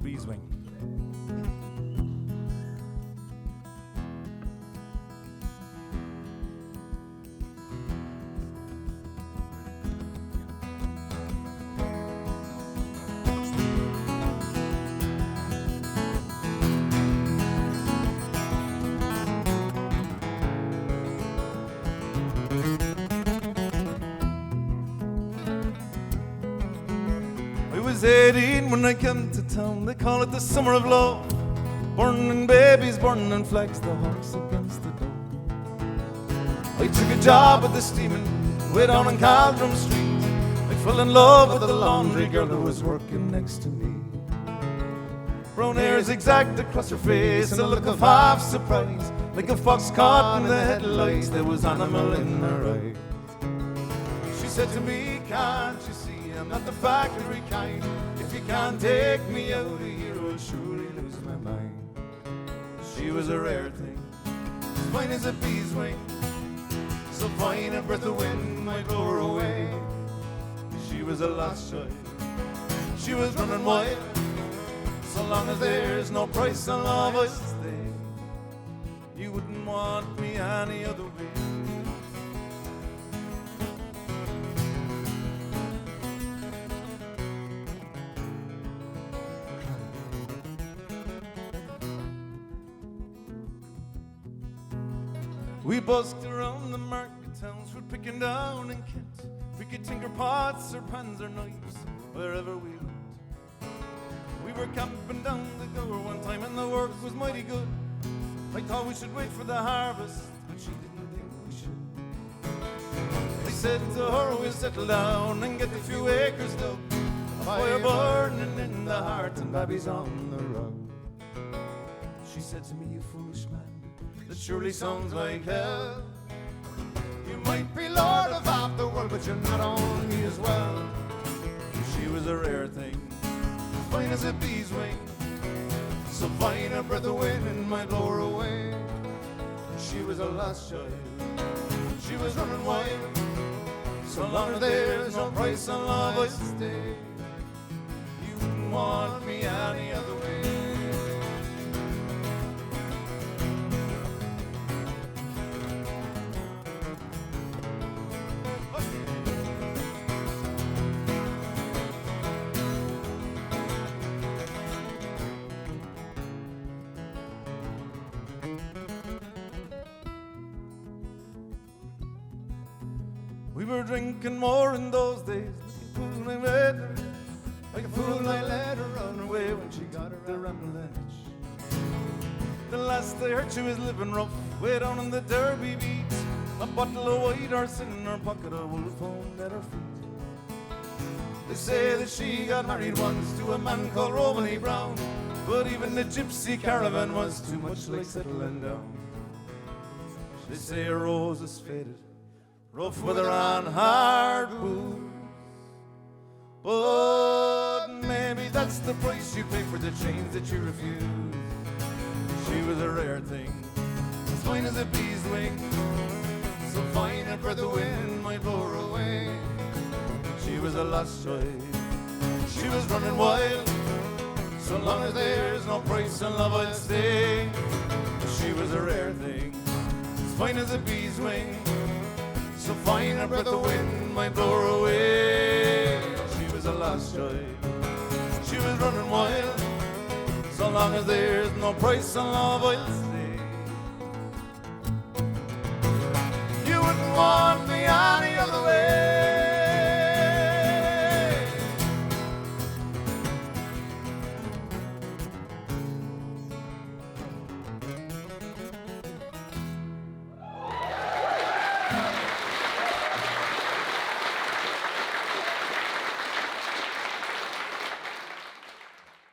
Beeswing. I was 18 when I came to town. They call it the summer of love. Burning babies, burning flags, the horse against the door. I took a job at the steaming way down on Caldrum Street. I fell in love with the laundry girl who was working next to me. Brown hair zigzagged across her face and a look of half surprise, like a fox caught in the headlights. There was animal in her eyes. She said to me, can't you see I'm not the factory kind? If you can't take me out of here, I'll surely lose my mind. She was a rare thing, as fine as a bee's wing, so fine a breath of wind might blow her away. She was a lost child, she was running wild. So long as there's no price on love, I'll stay. You wouldn't want me any other way. We busked around the market towns, we're picking down in Kent. We could tinker pots or pans or knives wherever we went. We were camping down the Gower one time and the work was mighty good. I thought we should wait for the harvest, but she didn't think we should. I said to her, we'll settle down and get a few acres dug. A fire burning in the heart and babies on the rug. She said to me, you foolish man, that surely sounds like hell. You might be lord of half the world, but you're not on me as well. She was a rare thing, fine as a bee's wing, so fine a breath of wind might blow her away. She was a lost child, she was running wild. So long as there's no price on love, I'll stay. You wouldn't want me any other way. We were drinking more in those days. Like a fool I let her run away when she got the rambling itch. The last I heard she was living rough, way down in the Derby beach. A bottle of white horse in her pocket, a wolf hound at her feet. They say that she got married once to a man called Romany Brown, but even the gypsy caravan was too much like settling down. They say her rose is faded, rough weather on hard boots, but maybe that's the price you pay for the chains that you refuse. She was a rare thing, as fine as a bee's wing, so fine a breath of wind might blow her away. She was a lost child, she was running wild. So long as there's no price on love, I'll stay. She was a rare thing, as fine as a bee's wing, so fine a breath of wind might blow her away. She was a lost child, she was running wild. So long as there's no price on love, I'll stay. You wouldn't want